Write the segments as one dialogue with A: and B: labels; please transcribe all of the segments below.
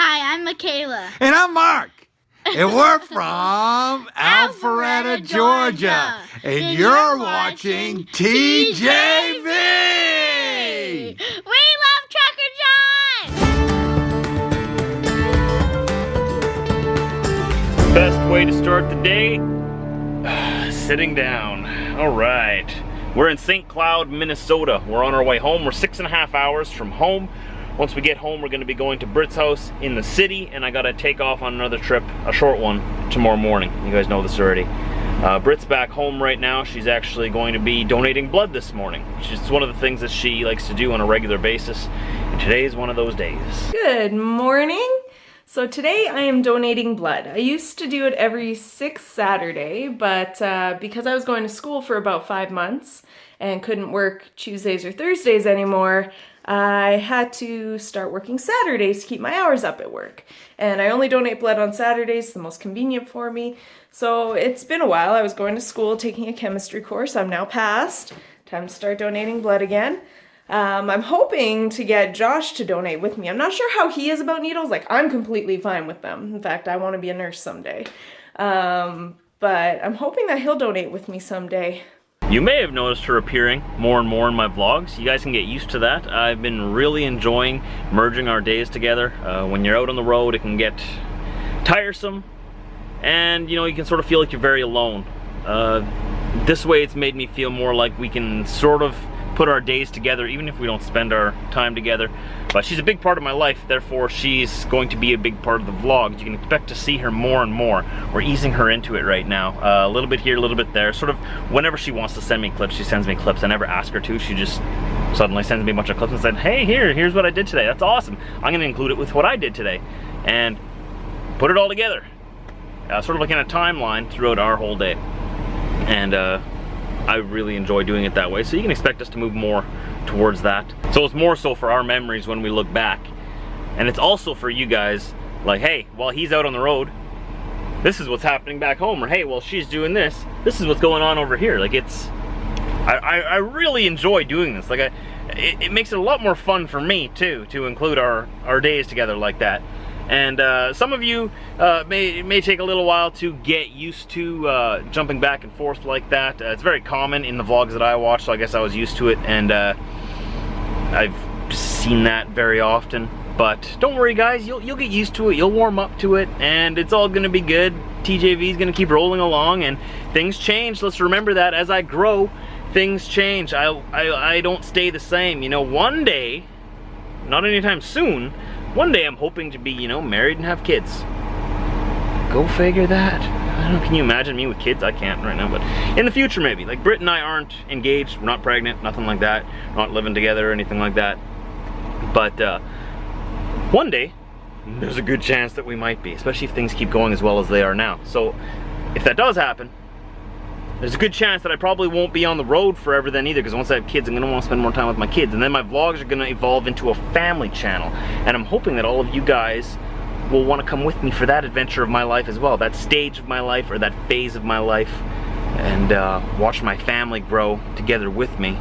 A: Hi, I'm Michaela.
B: And I'm Mark. And we're from Alpharetta, Georgia. And you're watching TJV.
A: We love Trucker John!
C: Best way to start the day? Sitting down. All right. We're in St. Cloud, Minnesota. We're on our way home. We're 6.5 hours from home. Once we get home, we're going to be going to Britt's house in the city, and I got to take off on another trip, a short one, tomorrow morning. You guys know this already. Britt's back home right now. She's actually going to be donating blood this morning, which is one of the things that she likes to do on a regular basis. And today is one of those days.
D: Good morning. So today I am donating blood. I used to do it every 6th Saturday, but because I was going to school for about 5 months and couldn't work Tuesdays or Thursdays anymore, I had to start working Saturdays to keep my hours up at work. And I only donate blood on Saturdays, the most convenient for me. So it's been a while. I was going to school, taking a chemistry course. I'm now passed. Time to start donating blood again. I'm hoping to get Josh to donate with me. I'm not sure how he is about needles. Like, I'm completely fine with them. In fact, I want to be a nurse someday. But I'm hoping that he'll donate with me someday.
C: You may have noticed her appearing more and more in my vlogs. You guys can get used to that. I've been really enjoying merging our days together. When you're out on the road, it can get tiresome, and you can sort of feel like you're very alone. This way it's made me feel more like we can sort of put our days together, even if we don't spend our time together. But she's a big part of my life, therefore she's going to be a big part of the vlogs. You can expect to see her more and more. We're easing her into it right now. A little bit here, a little bit there. Sort of whenever she wants to send me clips, she sends me clips. I never ask her to. She just suddenly sends me a bunch of clips and said, hey, here's what I did today. That's awesome. I'm gonna include it with what I did today and put it all together. Sort of like in a timeline throughout our whole day. And I really enjoy doing it that way, so you can expect us to move more towards that. So it's more so for our memories when we look back, and it's also for you guys, like, hey, while he's out on the road, this is what's happening back home, or hey, while she's doing this is what's going on over here. Like, I really enjoy doing this. Like, it makes it a lot more fun for me too to include our days together like that. And some of you may take a little while to get used to jumping back and forth like that. It's very common in the vlogs that I watch, so I guess I was used to it, and I've seen that very often. But don't worry, guys, you'll get used to it, you'll warm up to it, and it's all gonna be good. TJV is gonna keep rolling along, and things change. Let's remember that as I grow, things change. I don't stay the same. One day, not anytime soon, one day I'm hoping to be, married and have kids. Go figure that. I don't know, can you imagine me with kids? I can't right now, but in the future maybe. Like, Britt and I aren't engaged, we're not pregnant, nothing like that. We're not living together or anything like that. But one day, there's a good chance that we might be, especially if things keep going as well as they are now. So if that does happen, there's a good chance that I probably won't be on the road forever then either, because once I have kids, I'm going to want to spend more time with my kids. And then my vlogs are going to evolve into a family channel. And I'm hoping that all of you guys will want to come with me for that adventure of my life as well. That stage of my life, or that phase of my life. And watch my family grow together with me.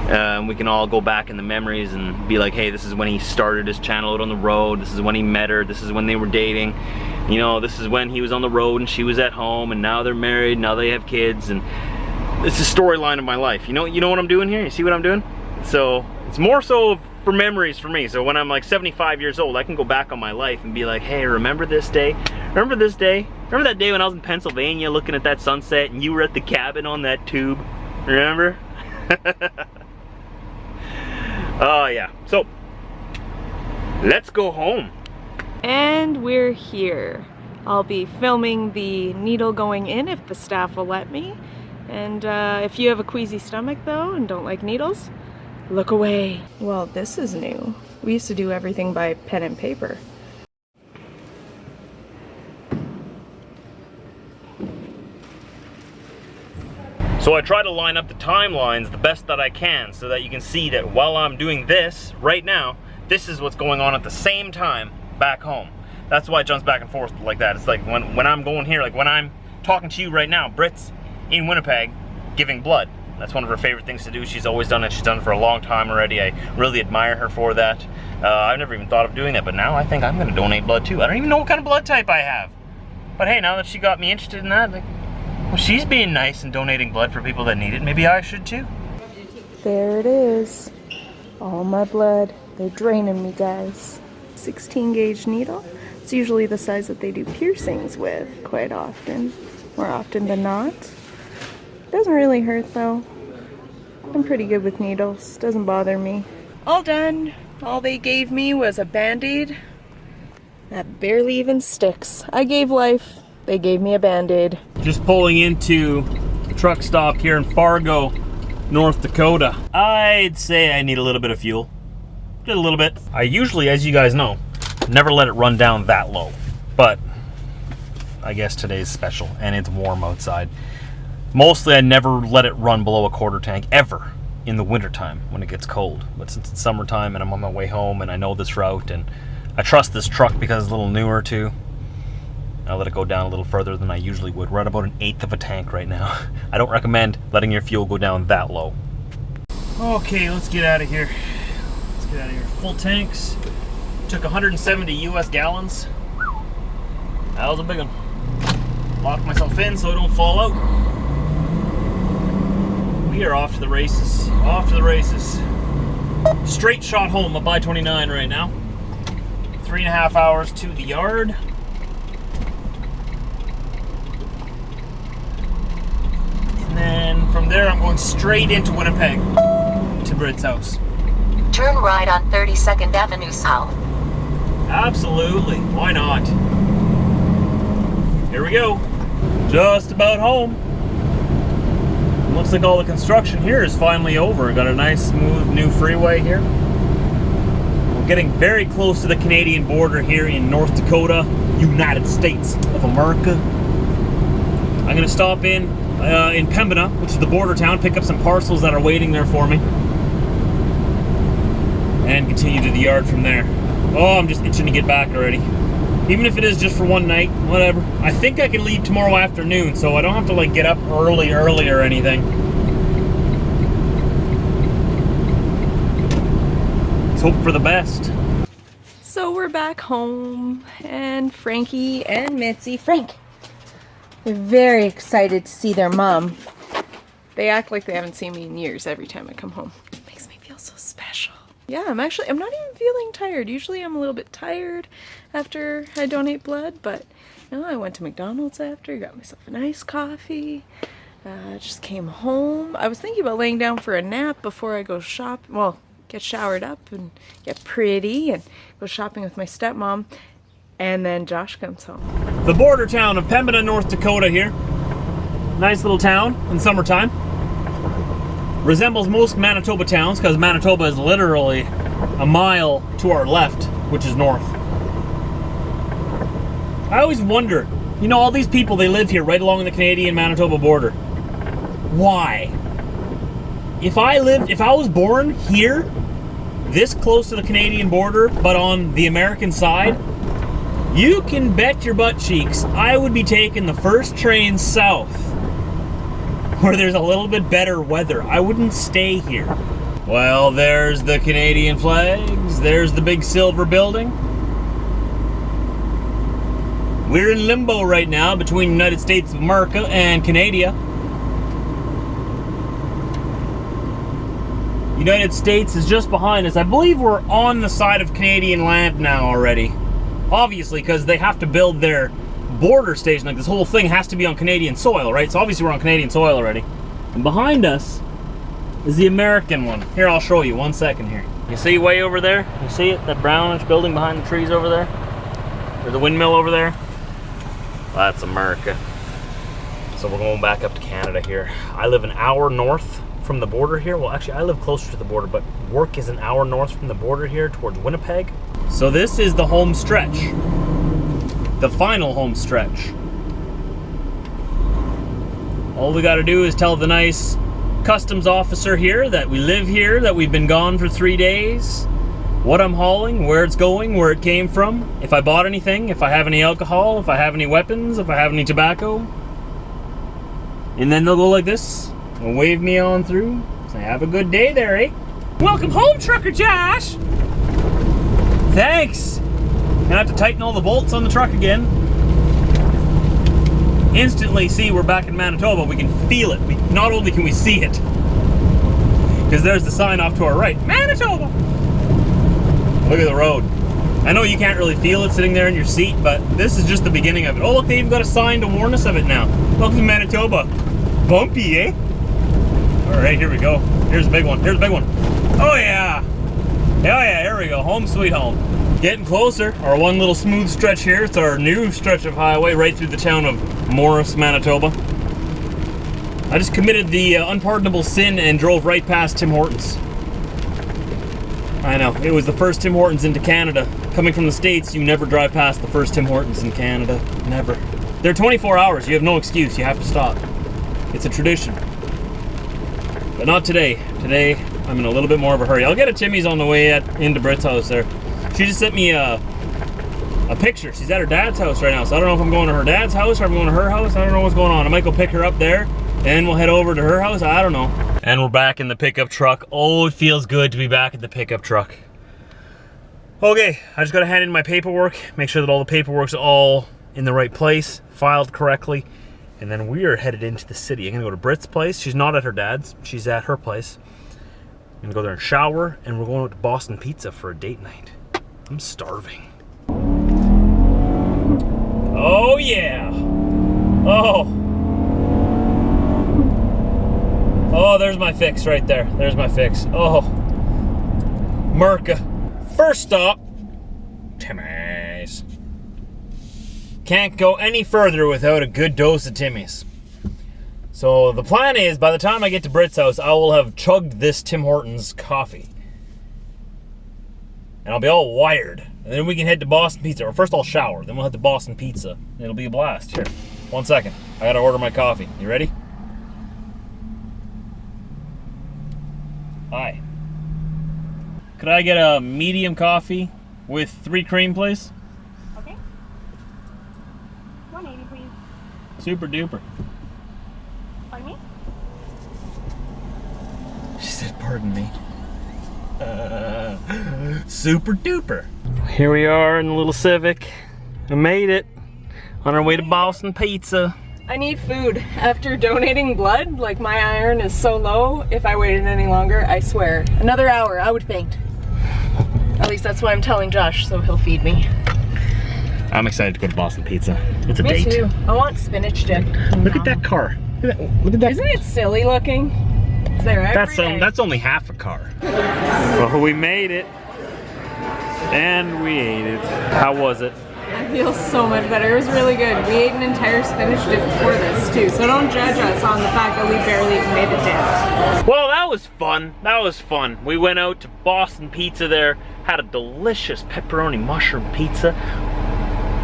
C: And we can all go back in the memories and be like, hey, this is when he started his channel out on the road. This is when he met her. This is when they were dating. This is when he was on the road and she was at home, and now they're married, now they have kids, and it's a storyline of my life. You know what I'm doing here? You see what I'm doing? So it's more so for memories for me. So when I'm like 75 years old, I can go back on my life and be like, hey, remember this day? Remember this day? Remember that day when I was in Pennsylvania looking at that sunset and you were at the cabin on that tube? Remember? Oh yeah. So let's go home.
D: And we're here. I'll be filming the needle going in if the staff will let me. And if you have a queasy stomach though and don't like needles, look away. Well, this is new. We used to do everything by pen and paper.
C: So I try to line up the timelines the best that I can so that you can see that while I'm doing this right now, this is what's going on at the same time back home. That's why it jumps back and forth like that. It's like when I'm going here, like when I'm talking to you right now, Britt's in Winnipeg giving blood. That's one of her favorite things to do. She's always done it. She's done it for a long time already. I really admire her for that. I've never even thought of doing that, but now I think I'm going to donate blood too. I don't even know what kind of blood type I have. But hey, now that she got me interested in that, like, well, she's being nice and donating blood for people that need it. Maybe I should too.
D: There it is. All my blood. They're draining me, guys. 16 gauge needle. It's usually the size that they do piercings with quite often. More often than not. Doesn't really hurt though. I'm pretty good with needles. Doesn't bother me. All done. All they gave me was a Band-Aid that barely even sticks. I gave life. They gave me a Band-Aid.
C: Just pulling into a truck stop here in Fargo, North Dakota. I'd say I need a little bit of fuel. Just a little bit. I usually, as you guys know, never let it run down that low. But I guess today's special and it's warm outside. Mostly I never let it run below a quarter tank ever in the wintertime when it gets cold. But since it's summertime and I'm on my way home and I know this route and I trust this truck because it's a little newer too, I'll let it go down a little further than I usually would. We're at about 1/8 of a tank right now. I don't recommend letting your fuel go down that low. Okay, let's get out of here. Let's get out of here. Full tanks. Took 170 US gallons. That was a big one. Locked myself in so I don't fall out. We are off to the races. Off to the races. Straight shot home up I-29 right now. 3.5 hours to the yard. And then from there I'm going straight into Winnipeg to Britt's house.
E: Turn right on 32nd Avenue South.
C: Absolutely. Why not? Here we go. Just about home. Looks like all the construction here is finally over. Got a nice smooth new freeway here. We're getting very close to the Canadian border here in North Dakota, United States of America. I'm gonna stop in Pembina, which is the border town, pick up some parcels that are waiting there for me, and continue to the yard from there. Oh, I'm just itching to get back already. Even if it is just for one night, whatever. I think I can leave tomorrow afternoon, so I don't have to like get up early or anything. Let's hope for the best.
D: So we're back home, and Frankie and Mitzi, Frank, they're very excited to see their mom. They act like they haven't seen me in years every time I come home. It makes me feel so special. Yeah, I'm not even feeling tired. Usually I'm a little bit tired after I donate blood, but you know, I went to McDonald's after, got myself a nice coffee, just came home. I was thinking about laying down for a nap before I go shop, well, get showered up and get pretty and go shopping with my stepmom, and then Josh comes home.
C: The border town of Pembina, North Dakota here. Nice little town in summertime. Resembles most Manitoba towns because Manitoba is literally a mile to our left, which is north. I always wonder, you know, all these people, they live here right along the Canadian-Manitoba border. Why? If I was born here, this close to the Canadian border, but on the American side, you can bet your butt cheeks I would be taking the first train south, where there's a little bit better weather. I wouldn't stay here. Well, there's the Canadian flags. There's the big silver building. We're in limbo right now between United States of America and Canada. United States is just behind us. I believe we're on the side of Canadian land now already. Obviously, because they have to build their border station, like this whole thing has to be on Canadian soil, right? So obviously we're on Canadian soil already. And behind us is the American one. Here, I'll show you, 1 second here. You see way over there? You see it? That brownish building behind the trees over there? There's a windmill over there. That's America. So we're going back up to Canada here. I live an hour north from the border here. Well, actually, I live closer to the border, but work is an hour north from the border here towards Winnipeg. So this is the home stretch. The final home stretch. All we gotta do is tell the nice customs officer here that we live here, that we've been gone for 3 days, what I'm hauling, where it's going, where it came from, if I bought anything, if I have any alcohol, if I have any weapons, if I have any tobacco. And then they'll go like this. wave me on through. Say, have a good day there, eh? Welcome home, Trucker Josh! Thanks! Gonna have to tighten all the bolts on the truck again. Instantly see we're back in Manitoba. We can feel it. Not only can we see it, because there's the sign off to our right. Manitoba! Look at the road. I know you can't really feel it sitting there in your seat, but this is just the beginning of it. Oh look, they even got a sign to warn us of it now. Welcome to Manitoba. Bumpy, eh? Alright, here we go. Here's a big one. Here's a big one. Oh yeah! Oh yeah, here we go. Home sweet home. Getting closer. Our one little smooth stretch here. It's our new stretch of highway right through the town of Morris, Manitoba. I just committed the unpardonable sin and drove right past Tim Hortons. I know, it was the first Tim Hortons into Canada. Coming from the States, you never drive past the first Tim Hortons in Canada. Never. They're 24 hours, you have no excuse, you have to stop. It's a tradition. But not today. Today, I'm in a little bit more of a hurry. I'll get a Timmy's on the way into Britt's house there. She just sent me a picture. She's at her dad's house right now, so I don't know if I'm going to her dad's house or I'm going to her house. I don't know what's going on. I might go pick her up there, and we'll head over to her house. I don't know. And we're back in the pickup truck. Oh, it feels good to be back in the pickup truck. Okay, I just got to hand in my paperwork, make sure that all the paperwork's all in the right place, filed correctly, and then we are headed into the city. I'm going to go to Britt's place. She's not at her dad's. She's at her place. I'm going to go there and shower, and we're going out to Boston Pizza for a date night. I'm starving. Oh, yeah. Oh. Oh, there's my fix right there. There's my fix. Oh. Merca. First stop, Timmy's. Can't go any further without a good dose of Timmy's. So the plan is, by the time I get to Britt's house, I will have chugged this Tim Hortons coffee. And I'll be all wired. And then we can head to Boston Pizza. Or first I'll shower, then we'll head to Boston Pizza. It'll be a blast. Here, 1 second. I gotta order my coffee. You ready? Hi. Could I get a medium coffee with 3 cream, please?
A: Okay. 180, please.
C: Super duper.
A: Pardon me?
C: She said, pardon me. Super duper. Here we are in the little Civic. I made it. On our way to Boston Pizza.
D: I need food. After donating blood, like my iron is so low, if I waited any longer, I swear, another hour, I would faint. At least that's what I'm telling Josh, so he'll feed me.
C: I'm excited to go to Boston Pizza. It's a
D: Me
C: date.
D: too. I want spinach dip.
C: Look at that car. Look at that.
D: Isn't it silly looking? It's there every day.
C: That's only half a car. Well, we made it. And we ate it. How was it?
D: I feel so much better. It was really good. We ate an entire spinach dip before this too, so don't judge us on the fact that we barely even made a dip.
C: Well, that was fun. That was fun. We went out to Boston Pizza there, had a delicious pepperoni mushroom pizza,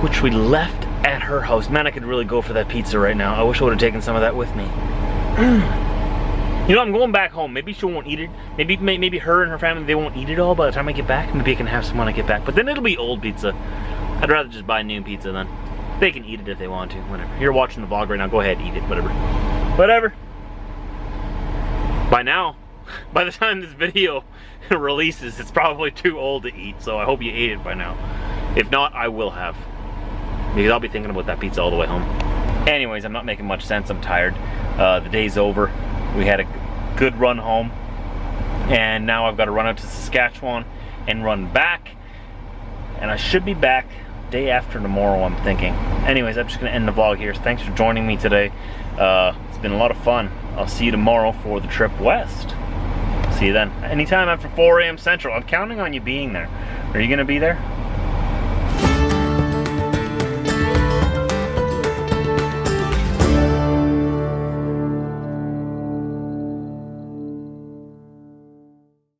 C: which we left at her house. Man, I could really go for that pizza right now. I wish I would have taken some of that with me. You know, I'm going back home. Maybe she won't eat it. Maybe her and her family, they won't eat it all by the time I get back. Maybe I can have some when I get back. But then it'll be old pizza. I'd rather just buy new pizza then. They can eat it if they want to, whatever. You're watching the vlog right now, go ahead, eat it, whatever. Whatever. By now, by the time this video releases, it's probably too old to eat, so I hope you ate it by now. If not, I will have. Because I'll be thinking about that pizza all the way home. Anyways, I'm not making much sense, I'm tired. The day's over. We had a good run home. And now I've got to run out to Saskatchewan and run back. And I should be back day after tomorrow, I'm thinking. Anyways, I'm just gonna end the vlog here. So thanks for joining me today. It's been a lot of fun. I'll see you tomorrow for the trip west. See you then. Anytime after 4 a.m. Central. I'm counting on you being there. Are you gonna be there?